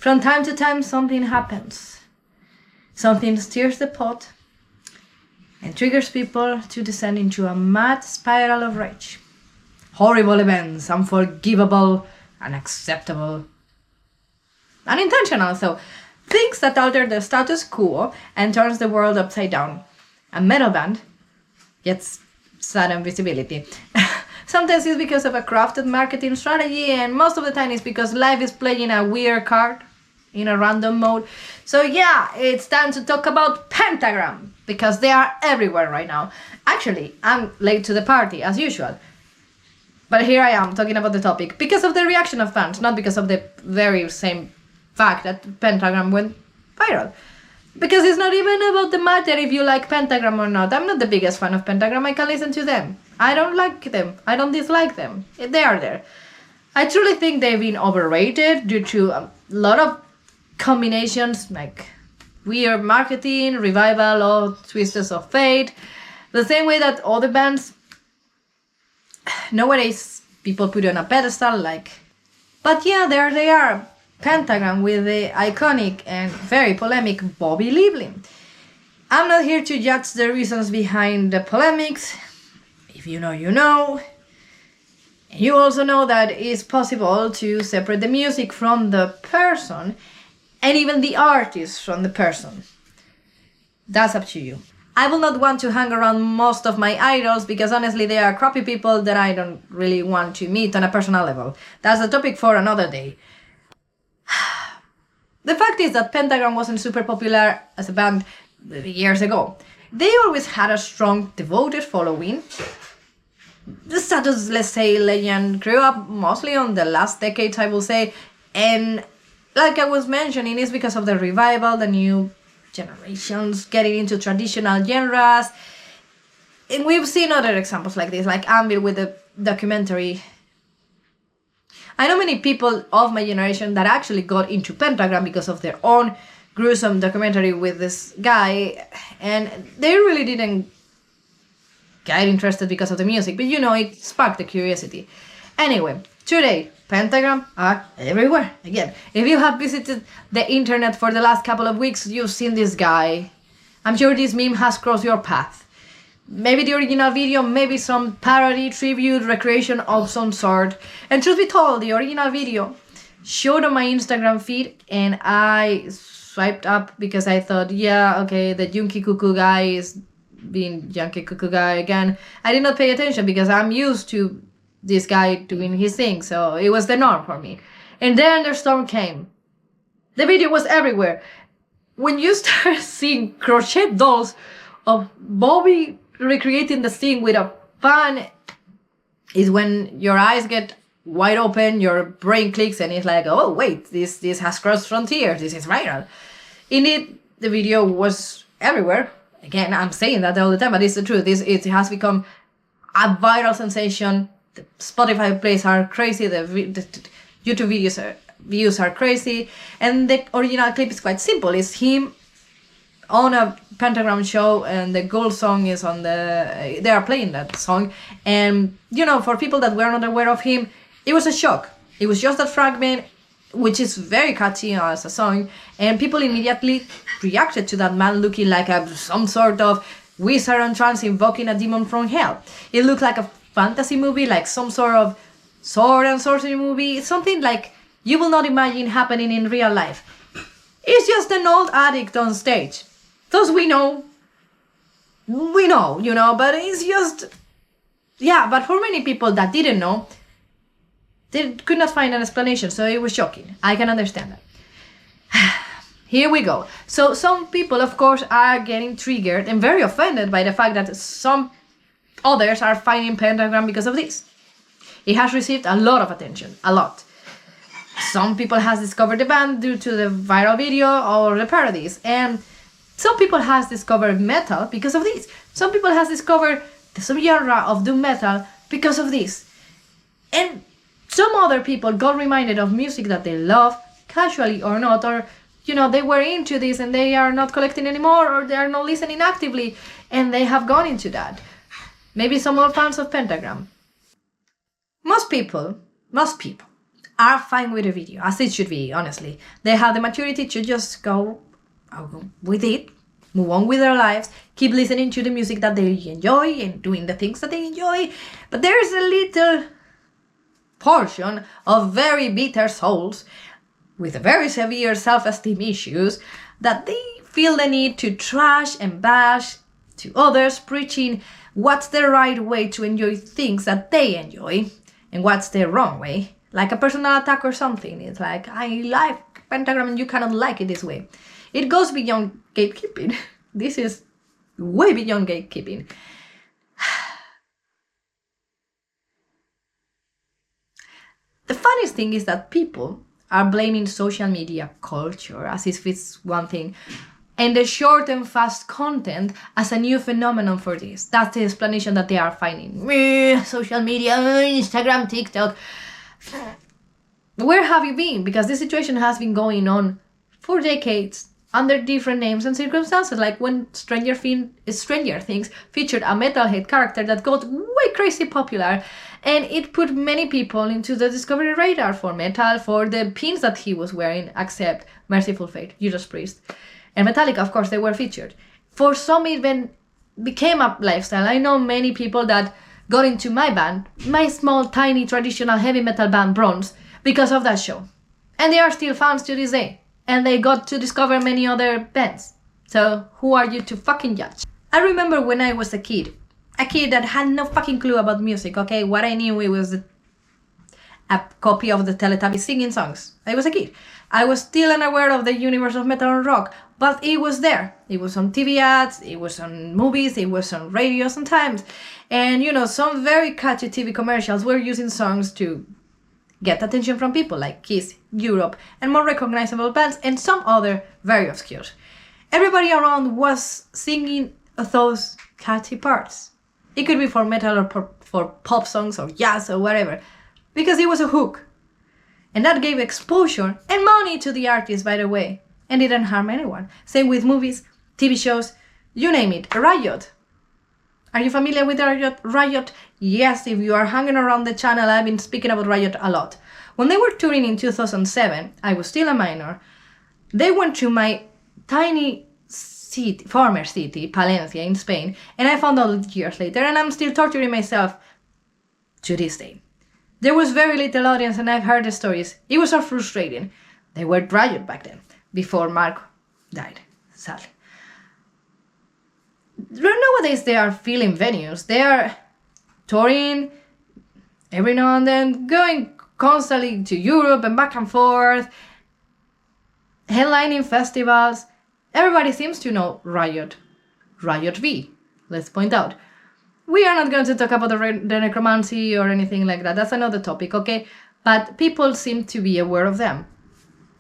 From time to time, something happens. Something stirs the pot and triggers people to descend into a mad spiral of rage. Horrible events, unforgivable, unacceptable, unintentional, so things that alter the status quo and turns the world upside down. A metal band gets sudden visibility. Sometimes it's because of a crafted marketing strategy, and most of the time it's because life is playing a weird card in a random mode. So yeah, it's time to talk about Pentagram, because they are everywhere right now. Actually, I'm late to the party, as usual. But here I am, talking about the topic, because of the reaction of fans, not because of the very same fact that Pentagram went viral. Because it's not even about the matter if you like Pentagram or not. I'm not the biggest fan of Pentagram, I can listen to them. I don't like them, I don't dislike them. They are there. I truly think they've been overrated due to a lot of combinations like weird marketing, revival, or twists of fate. The same way that all the bands nowadays people put on a pedestal, like. But yeah, there they are. Pentagram with the iconic and very polemic Bobby Liebling. I'm not here to judge the reasons behind the polemics. If you know, you know. You also know that it's possible to separate the music from the person and even the artist from the person. That's up to you. I will not want to hang around most of my idols because honestly they are crappy people that I don't really want to meet on a personal level. That's a topic for another day. The fact is that Pentagram wasn't super popular as a band years ago. They always had a strong, devoted following. The status, let's say, legend grew up mostly on the last decades, I will say, and like I was mentioning, it's because of the revival, the new generations getting into traditional genres, and we've seen other examples like this, like Anvil with the documentary. I know many people of my generation that actually got into Pentagram because of their own gruesome documentary with this guy, and they really didn't get interested because of the music, but you know, it sparked the curiosity. Anyway, today, Pentagram are everywhere. Again, if you have visited the internet for the last couple of weeks, you've seen this guy. I'm sure this meme has crossed your path. Maybe the original video, maybe some parody, tribute, recreation of some sort. And truth be told, the original video showed on my Instagram feed and I swiped up because I thought, yeah, okay, the Junkie Cuckoo guy is being Junkie Cuckoo guy again. I did not pay attention because I'm used to this guy doing his thing, so it was the norm for me. And then the storm came. The video was everywhere. When you start seeing crochet dolls of Bobby recreating the scene with a fan, is when your eyes get wide open, your brain clicks, and it's like, oh wait, this has crossed frontiers, this is viral. Indeed, the video was everywhere. Again, I'm saying that all the time, but it's the truth. It has become a viral sensation. The Spotify plays are crazy, the YouTube views are crazy, and the original clip is quite simple. It's him on a Pentagram show, and the gold song is on they are playing that song, and you know, for people that were not aware of him, it was a shock. It was just that fragment, which is very catchy as a song, and people immediately reacted to that man looking like some sort of wizard on trance invoking a demon from hell. It looked like a fantasy movie, like some sort of sword and sorcery movie, something like you will not imagine happening in real life. It's just an old addict on stage. Thus we know, you know, but it's just, yeah, but for many people that didn't know, they could not find an explanation, so it was shocking. I can understand that. Here we go. So some people, of course, are getting triggered and very offended by the fact that some others are finding Pentagram because of this. It has received a lot of attention, a lot. Some people has discovered the band due to the viral video or the parodies, and some people has discovered metal because of this. Some people has discovered the subgenre of doom metal because of this. And some other people got reminded of music that they love, casually or not, or you know, they were into this and they are not collecting anymore, or they are not listening actively and they have gone into that. Maybe some more fans of Pentagram. Most people are fine with the video, as it should be, honestly. They have the maturity to just go with it, move on with their lives, keep listening to the music that they enjoy and doing the things that they enjoy. But there's a little portion of very bitter souls with very severe self-esteem issues that they feel the need to trash and bash to others, preaching what's the right way to enjoy things that they enjoy and what's the wrong way. Like a personal attack or something. It's like, I like Pentagram and you cannot like it this way. It goes beyond gatekeeping. This is way beyond gatekeeping. The funniest thing is that people are blaming social media culture as if it's one thing, and the short and fast content as a new phenomenon for this. That's the explanation that they are finding. Social media, Instagram, TikTok. Where have you been? Because this situation has been going on for decades under different names and circumstances, like when Stranger Things featured a metalhead character that got way crazy popular, and it put many people into the discovery radar for metal, for the pins that he was wearing, except Merciful Fate, Judas Priest, and Metallica, of course, they were featured. For some, it even became a lifestyle. I know many people that got into my band, my small, tiny, traditional heavy metal band, Bronze, because of that show. And they are still fans to this day. And they got to discover many other bands. So who are you to fucking judge? I remember when I was a kid that had no fucking clue about music, okay? What I knew, it was a copy of the Teletubbies singing songs. I was a kid. I was still unaware of the universe of metal and rock, but it was there. It was on TV ads, it was on movies, it was on radio sometimes. And some very catchy TV commercials were using songs to get attention from people like Kiss, Europe, and more recognizable bands, and some other very obscure. Everybody around was singing those catchy parts. It could be for metal or for pop songs or jazz or whatever, because it was a hook. And that gave exposure and money to the artist, by the way, and didn't harm anyone. Same with movies, TV shows, you name it. Riot. Are you familiar with Riot? Yes, if you are hanging around the channel, I've been speaking about Riot a lot. When they were touring in 2007, I was still a minor. They went to my tiny former city, Palencia, in Spain, and I found out years later, and I'm still torturing myself to this day. There was very little audience, and I've heard the stories. It was so frustrating. They were Riot back then, before Mark died, sadly. Nowadays they are filling venues. They are touring every now and then, going constantly to Europe and back and forth, headlining festivals. Everybody seems to know Riot. Riot V, let's point out. We are not going to talk about the necromancy or anything like that. That's another topic, okay? But people seem to be aware of them.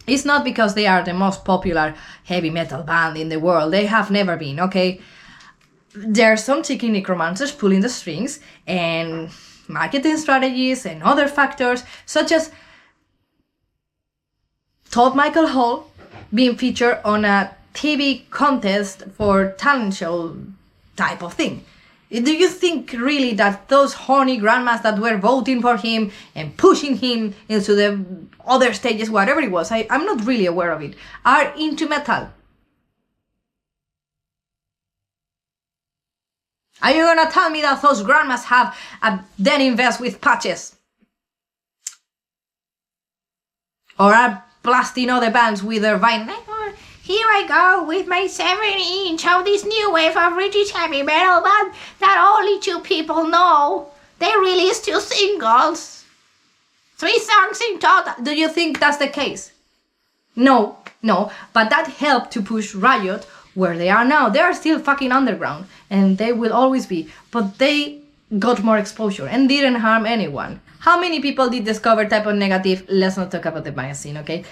It's not because they are the most popular heavy metal band in the world. They have never been, okay? There are some cheeky necromancers pulling the strings, and marketing strategies and other factors, such as Todd Michael Hall being featured on a TV contest for talent show type of thing. Do you think really that those horny grandmas that were voting for him and pushing him into the other stages, whatever it was, I'm not really aware of it, are into metal? Are you gonna tell me that those grandmas have a denim vest with patches? Or are blasting other bands with their Vine? Here I go with my 7-inch of this new wave of British heavy metal band that only 2 people know. They released 2 singles. 3 songs in total. Do you think that's the case? No, but that helped to push Riot where they are now. They are still fucking underground, and they will always be, but they got more exposure and didn't harm anyone. How many people did discover Type O Negative? Let's not talk about the magazine, okay?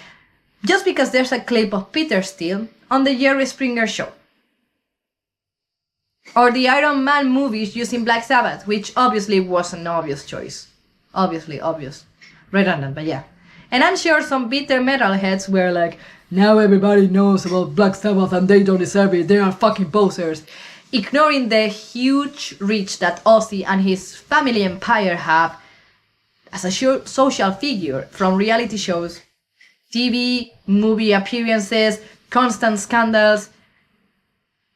Just because there's a clip of Peter Steele on the Jerry Springer show. Or the Iron Man movies using Black Sabbath, which obviously was an obvious choice. Obvious. Redundant, but yeah. And I'm sure some bitter metalheads were like, now everybody knows about Black Sabbath and they don't deserve it, they are fucking posers. Ignoring the huge reach that Ozzy and his family empire have as a social figure from reality shows, TV, movie appearances, constant scandals,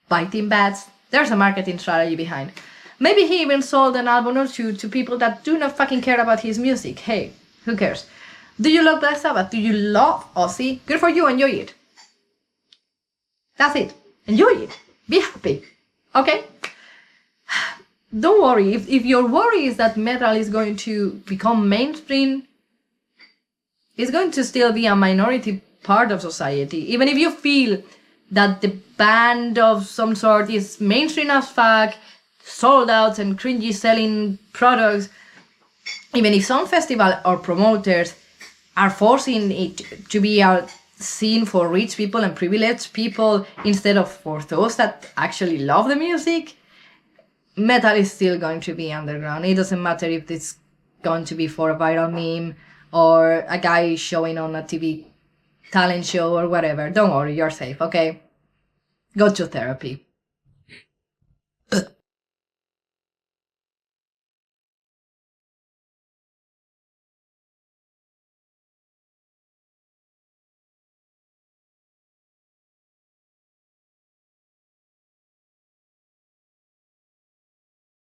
biting bats. There's a marketing strategy behind. Maybe he even sold an album or two to people that do not fucking care about his music. Hey, who cares? Do you love Black Sabbath? Do you love Ozzy? Good for you, enjoy it. That's it. Enjoy it. Be happy. Okay? Don't worry. If your worry is that metal is going to become mainstream, it's going to still be a minority part of society. Even if you feel that the band of some sort is mainstream as fuck, sold out and cringy selling products, even if some festival or promoters are forcing it to be a scene for rich people and privileged people instead of for those that actually love the music, metal is still going to be underground. It doesn't matter if it's going to be for a viral meme or a guy showing on a TV talent show or whatever. Don't worry, you're safe, okay? Go to therapy.